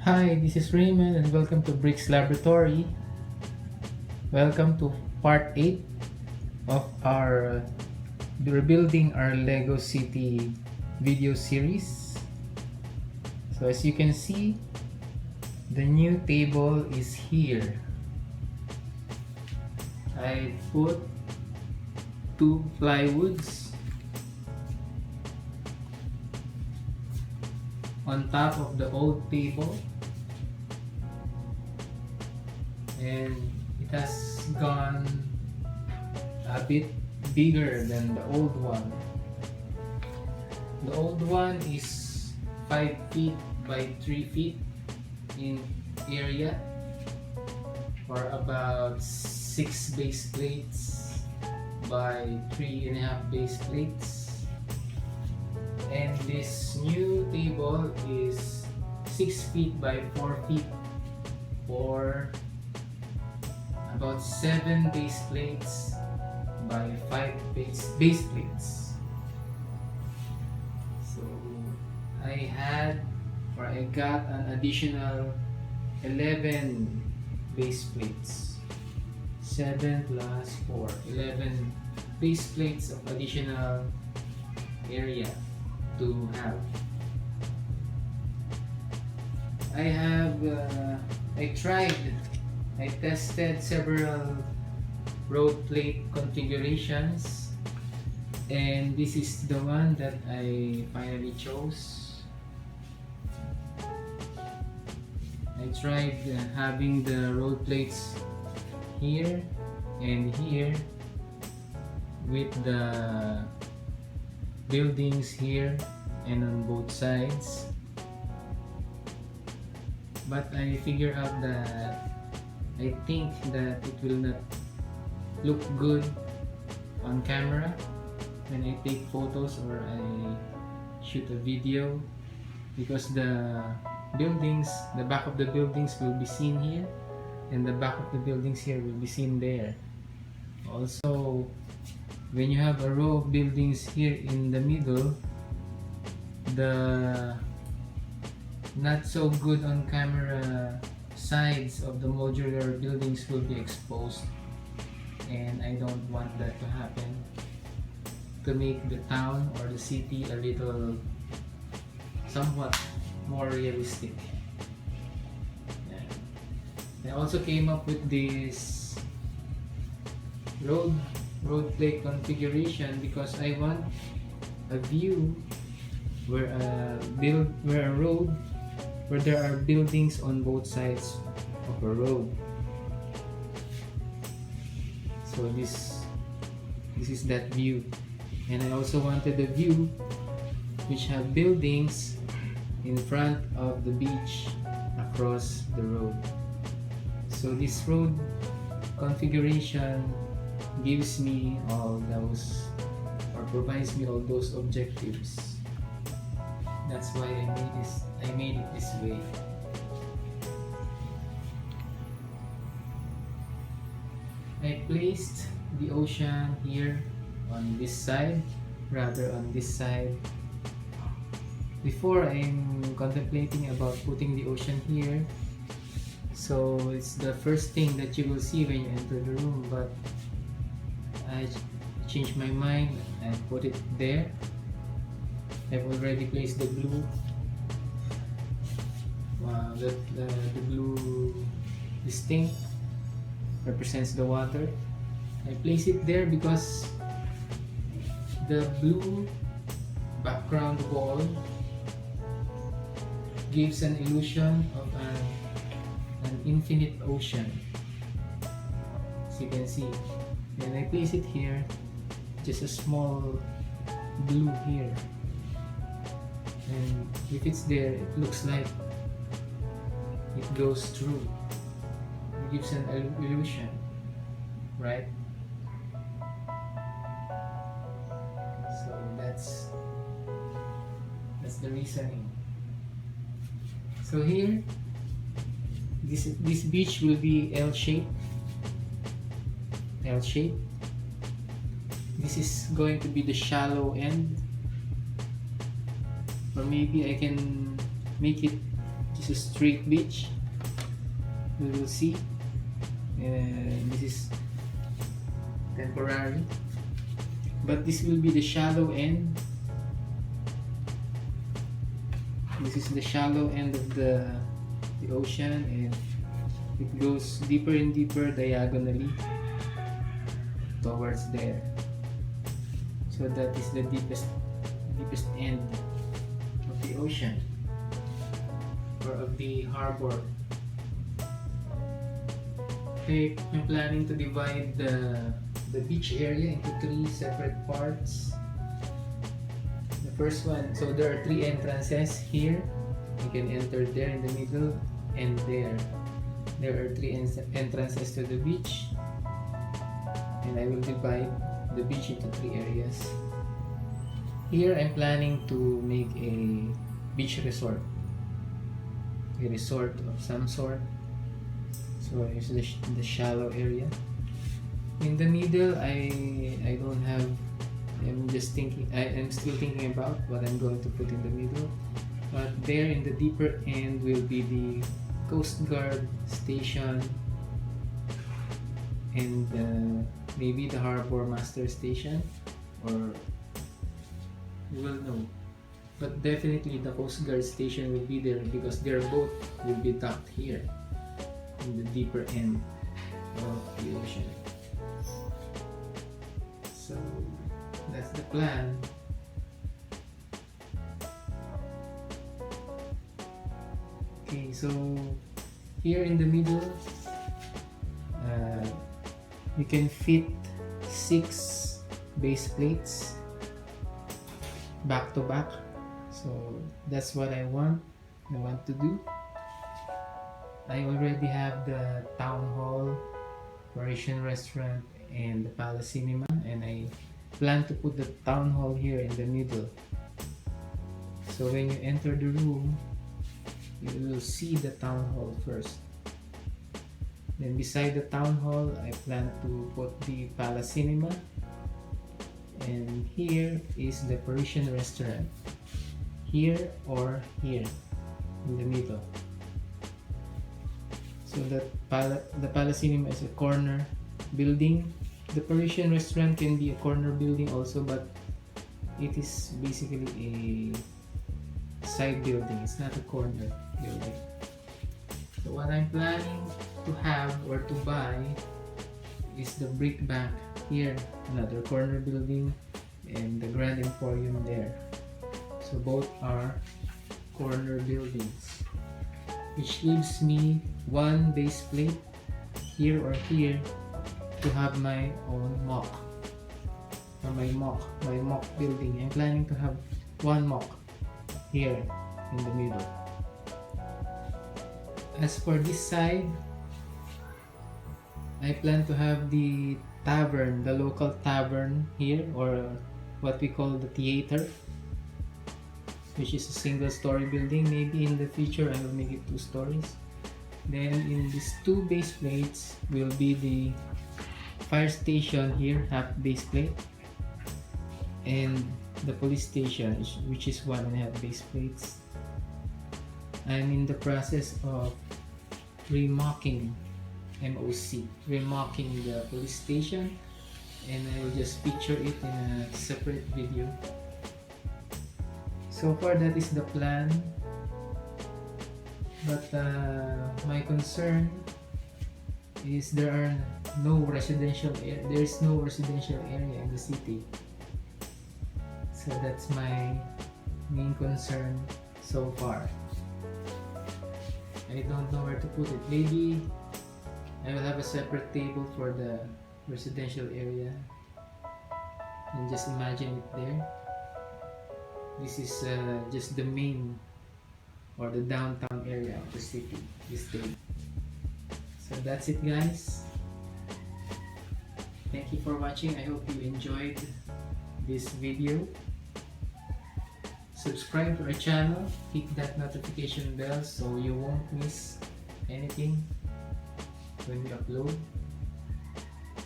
Hi, this is Raymund and welcome to Bricks Laboratory. Welcome to part 8 of our Rebuilding Our Lego City video series. So as you can see, the new table is here. I put 2 plywoods on top of the old table, and it has gone a bit bigger than the old one. The old one is 5 feet by 3 feet in area, or about 6 base plates by 3.5 base plates. And this new table is 6 feet by 4 feet, or about 7 base plates by 5 base plates. So I got an additional 11 base plates. 7 plus 4, 11 base plates of additional area to have. I tested several road plate configurations, and this is the one that I finally chose. I tried having the road plates here and here, with the buildings here and on both sides, but I figure out that I think that it will not look good on camera when I take photos or I shoot a video, because the back of the buildings will be seen here, and the back of the buildings here will be seen there. Also, when you have a row of buildings here in the middle, the not so good on camera sides of the modular buildings will be exposed, and I don't want that to happen, to make the town or the city a little somewhat more realistic. I also came up with this road plate configuration because I want a view where there are buildings on both sides of a road. So this is that view, and I also wanted a view which have buildings in front of the beach across the road. So this road configuration gives me all those, or provides me all those objectives. That's why I made it this way. I placed the ocean here on this side, rather on this side. Before, I'm contemplating about putting the ocean here, so it's the first thing that you will see when you enter the room, but I changed my mind and put it there. I've already placed the blue. The blue distinct represents the water. I place it there because the blue background wall gives an illusion of an infinite ocean, as you can see. And I place it here, just a small blue here, and if it's there, it looks like it goes through. It gives an illusion, right? So that's the reasoning. So here, this beach will be L-shaped. This is going to be the shallow end, or maybe I can make it just it's a straight beach. We will see. And this is temporary, but this will be the shallow end. This is the shallow end of the ocean, and it goes deeper and deeper diagonally towards there. So that is the deepest end of the ocean, or of the harbor. Okay, I'm planning to divide the beach area into 3 separate parts. The first one, so there are 3 entrances here. You can enter there in the middle and there. There are 3 entrances to the beach, and I will divide the beach into 3 areas. Here I'm planning to make a beach resort. A resort of some sort. So here's the shallow area. In the middle, I don't have. I'm just thinking. I'm still thinking about what I'm going to put in the middle. But there in the deeper end will be the Coast Guard station, and maybe the Harbor Master station, or we will know. But definitely the Coast Guard station will be there because their boat will be docked here in the deeper end of the ocean. So that's the plan. Okay, so here in the middle, you can fit 6 base plates back to back. So that's what I want to do. I already have the town hall, Parisian restaurant, and the Palace Cinema, and I plan to put the town hall here in the middle. So when you enter the room, you will see the town hall first. Then beside the town hall, I plan to put the Palace Cinema, and here is the Parisian restaurant. Here or here in the middle. So the Palace Cinema is a corner building. The Parisian restaurant can be a corner building also, but it is basically a side building. It's not a corner building. So what I'm planning to have or to buy is the brick bank here, another corner building, and the Grand Emporium there. So both are corner buildings, which leaves me 1 base plate here or here to have my own mock, or my mock building. I'm planning to have 1 mock here in the middle. As for this side, I plan to have the tavern, the local tavern here, or what we call the theater, which is a single-story building. Maybe in the future I will make it 2 stories. Then in these 2 base plates will be the fire station here, half base plate, and the police station, which is 1.5 base plates. I'm in the process of remocking remocking the police station, and I will just feature it in a separate video. So far that is the plan, but my concern is there is no residential area in the city. So that's my main concern so far. I don't know where to put it. Maybe I will have a separate table for the residential area, and just imagine it there. This is just the main or the downtown area of the city, this day. So that's it, guys. Thank you for watching. I hope you enjoyed this video. Subscribe to our channel, hit that notification bell so you won't miss anything when we upload.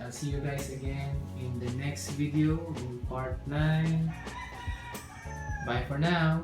I'll see you guys again in the next video in part 9. Bye for now.